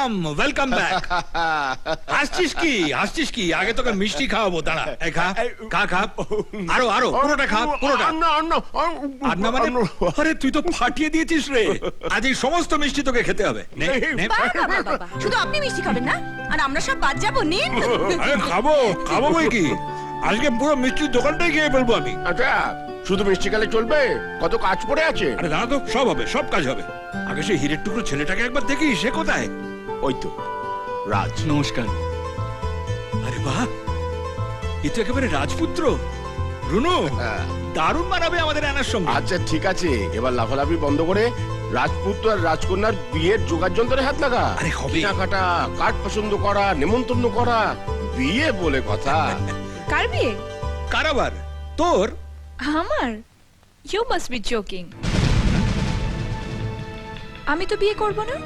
Welcome welcome back. হাসছিস কি আগে তোকে মিষ্টি খাওয়াবো, দাঁড়া। এই খা খা খা, আরো আরো, পুরোটা খা, পুরোটা। আর না মানে, আরে তুই তো ফাটিয়ে দিয়েছিস রে, আজ এই সমস্ত মিষ্টি তোকে খেতে হবে। নে নে। বাবা, শুধু আপনি মিষ্টি খাবেন না, আর আমরা সব বাদ যাবো। নিন। আরে খাবো খাবো বই কি, আজকে পুরো মিষ্টির দোকানটাই খেয়ে ফেলবো আমি। আচ্ছা, শুধু মিষ্টি খেলে চলবে? কত কাজ পড়ে আছে। আরে দাঁড়া তো, সব হবে, সব কাজ হবে। আগে সেই হীরের টুকরো ছেলেটাকে একবার দেখি, সে কোথায়? ওই তো রাজ। নমস্কার। আরে বাহ, এ তো একেবারে রাজপুত্র। রুনু, দারুণ মানাবে আমাদের আনার সঙ্গে। আচ্ছা ঠিক আছে, এবার লাফালাফি বন্ধ করে রাজপুত্র আর রাজকন্যার বিয়ের জোগাড় যন্ত্রে হাত লাগা। আরে হবে। কেনাকাটা, কার্ড পছন্দ করা, নেমন্তন্ন করা, বিয়ে বলে কথা। কার বিয়ে? কারাবার তোর? আমার? You must be joking. আমি তো বিয়ে করব না।